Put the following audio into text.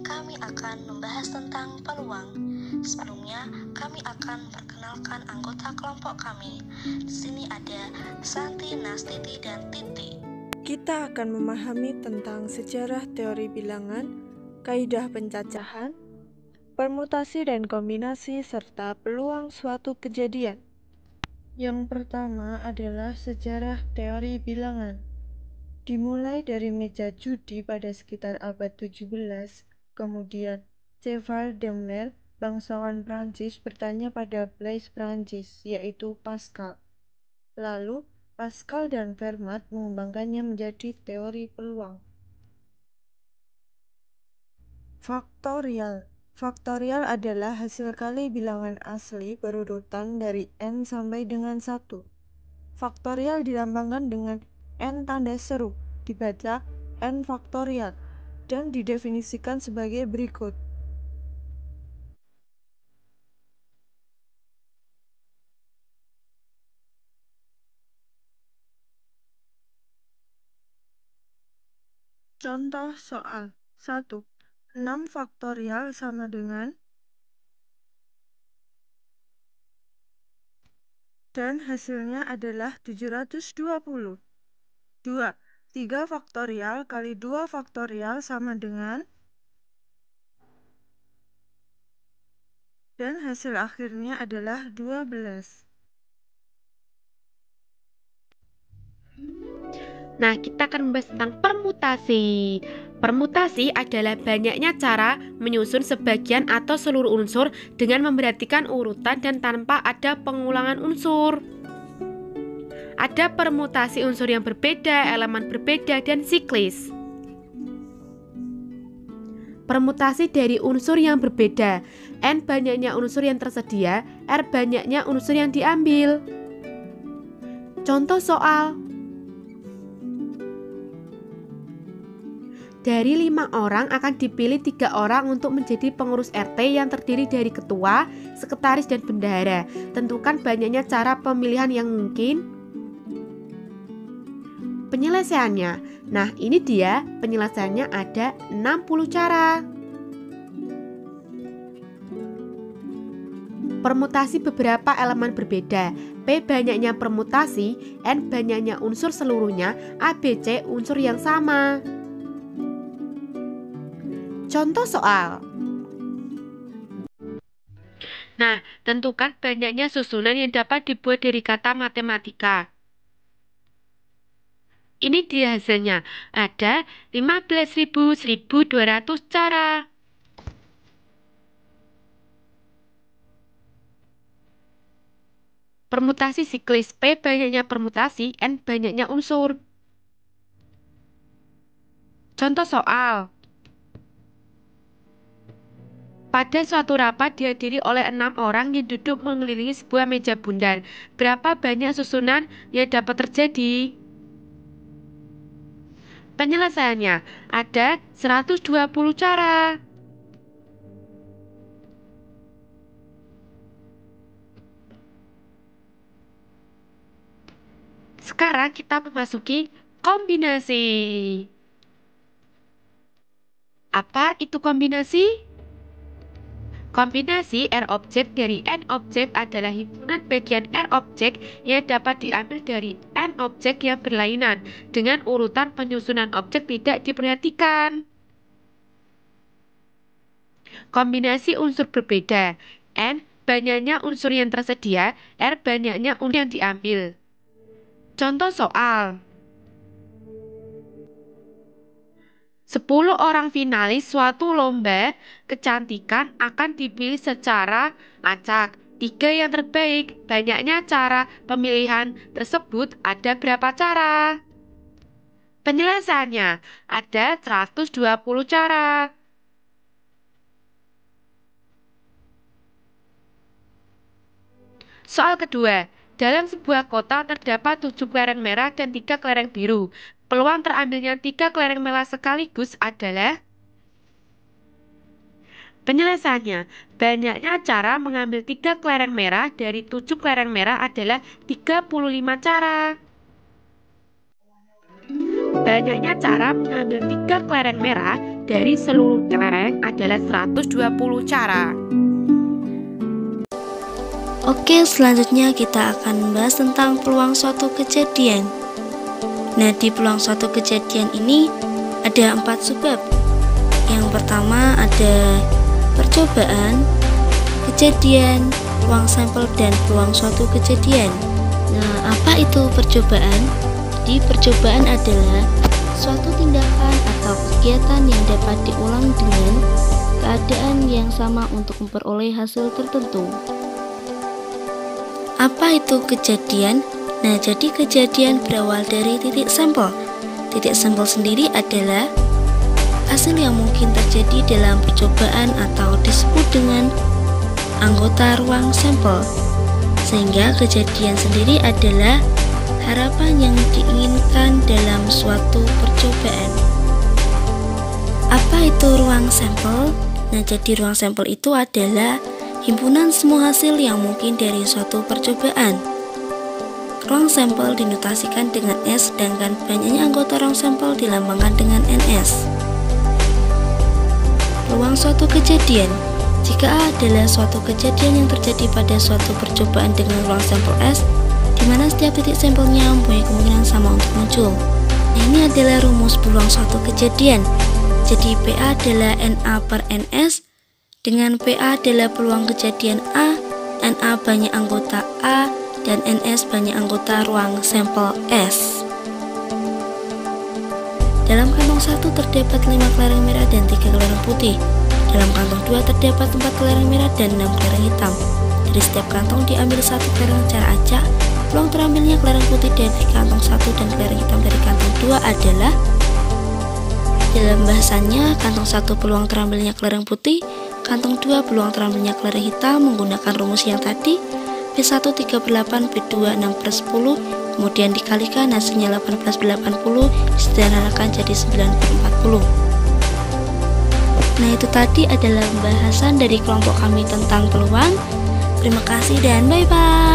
kami akan membahas tentang peluang. Sebelumnya, kami akan perkenalkan anggota kelompok kami. Di sini ada Santi, Nastiti, dan Titi. Kita akan memahami tentang sejarah teori bilangan, kaidah pencacahan, permutasi dan kombinasi, serta peluang suatu kejadian. Yang pertama adalah sejarah teori bilangan. Dimulai dari meja judi pada sekitar abad 17, kemudian Cheval Daimler, bangsawan Prancis, bertanya pada Blaise Prancis, yaitu Pascal. Lalu, Pascal dan Fermat mengembangkannya menjadi teori peluang. Faktorial. Faktorial adalah hasil kali bilangan asli berurutan dari n sampai dengan 1. Faktorial dilambangkan dengan n tanda seru, dibaca n faktorial, dan didefinisikan sebagai berikut. Contoh soal 1. 6 faktorial sama dengan, dan hasilnya adalah 720. 2. 3 faktorial kali 2 faktorial sama dengan, dan hasil akhirnya adalah 12. Nah, kita akan membahas tentang permutasi. Permutasi adalah banyaknya cara menyusun sebagian atau seluruh unsur dengan memperhatikan urutan dan tanpa ada pengulangan unsur. Ada permutasi unsur yang berbeda, elemen berbeda, dan siklis. Permutasi dari unsur yang berbeda. N banyaknya unsur yang tersedia, R banyaknya unsur yang diambil. Contoh soal. Dari 5 orang akan dipilih 3 orang untuk menjadi pengurus RT yang terdiri dari ketua, sekretaris, dan bendahara. Tentukan banyaknya cara pemilihan yang mungkin. Penyelesaiannya. Nah, ini dia penyelesaiannya, ada 60 cara. Permutasi beberapa elemen berbeda. P banyaknya permutasi, N banyaknya unsur seluruhnya, A, B, C unsur yang sama. Contoh soal. Nah, tentukan banyaknya susunan yang dapat dibuat dari kata matematika. Ini dia hasilnya. Ada 15.200 cara. Permutasi siklis. P banyaknya permutasi, N banyaknya unsur. Contoh soal. Pada suatu rapat dihadiri oleh 6 orang yang duduk mengelilingi sebuah meja bundar. Berapa banyak susunan yang dapat terjadi? Penyelesaiannya, ada 120 cara. Sekarang kita memasuki kombinasi. Apa itu kombinasi? Kombinasi R objek dari N objek adalah himpunan bagian R objek yang dapat diambil dari N objek yang berlainan dengan urutan penyusunan objek tidak diperhatikan. Kombinasi unsur berbeda. N banyaknya unsur yang tersedia, R banyaknya unsur yang diambil. Contoh soal. 10 orang finalis suatu lomba kecantikan akan dipilih secara acak. 3 yang terbaik. Banyaknya cara pemilihan tersebut ada berapa cara? Penyelesaiannya ada 120 cara. Soal kedua. Dalam sebuah kota terdapat 7 kelereng merah dan 3 kelereng biru. Peluang terambilnya 3 kelereng merah sekaligus adalah. Penyelesaiannya, banyaknya cara mengambil 3 kelereng merah dari 7 kelereng merah adalah 35 cara. Banyaknya cara mengambil 3 kelereng merah dari seluruh kelereng adalah 120 cara. Oke, selanjutnya kita akan membahas tentang peluang suatu kejadian. Nah, di peluang suatu kejadian ini ada 4 subbab. Yang pertama ada percobaan, kejadian, peluang sampel, dan peluang suatu kejadian. Nah, apa itu percobaan? Jadi percobaan adalah suatu tindakan atau kegiatan yang dapat diulang dengan keadaan yang sama untuk memperoleh hasil tertentu. Apa itu kejadian? Nah, jadi kejadian berawal dari titik sampel. Titik sampel sendiri adalah hasil yang mungkin terjadi dalam percobaan atau disebut dengan anggota ruang sampel. Sehingga kejadian sendiri adalah harapan yang diinginkan dalam suatu percobaan. Apa itu ruang sampel? Nah, jadi ruang sampel itu adalah himpunan semua hasil yang mungkin dari suatu percobaan. Ruang sampel dinotasikan dengan S, sedangkan banyaknya anggota ruang sampel dilambangkan dengan NS. Peluang suatu kejadian. Jika A adalah suatu kejadian yang terjadi pada suatu percobaan dengan ruang sampel S, di mana setiap titik sampelnya mempunyai kemungkinan sama untuk muncul. Ini adalah rumus peluang suatu kejadian. Jadi PA adalah NA per NS, dengan PA adalah peluang kejadian A, NA banyak anggota A, dan NS banyak anggota ruang sampel S. Dalam kantong 1 terdapat 5 kelereng merah dan 3 kelereng putih. Dalam kantong 2 terdapat 4 kelereng merah dan 6 kelereng hitam. Dari setiap kantong diambil 1 kelereng secara acak. Peluang terambilnya kelereng putih dari kantong 1 dan kelereng hitam dari kantong 2 adalah, dalam bahasannya, kantong 1 peluang terambilnya kelereng putih, kantong 2 peluang terambilnya kelereng hitam menggunakan rumus yang tadi, P1 3/8, P2 6/10, kemudian dikalikan hasilnya 18/80, disederhanakan jadi 9/40. Nah, itu tadi adalah pembahasan dari kelompok kami tentang peluang. Terima kasih dan bye-bye.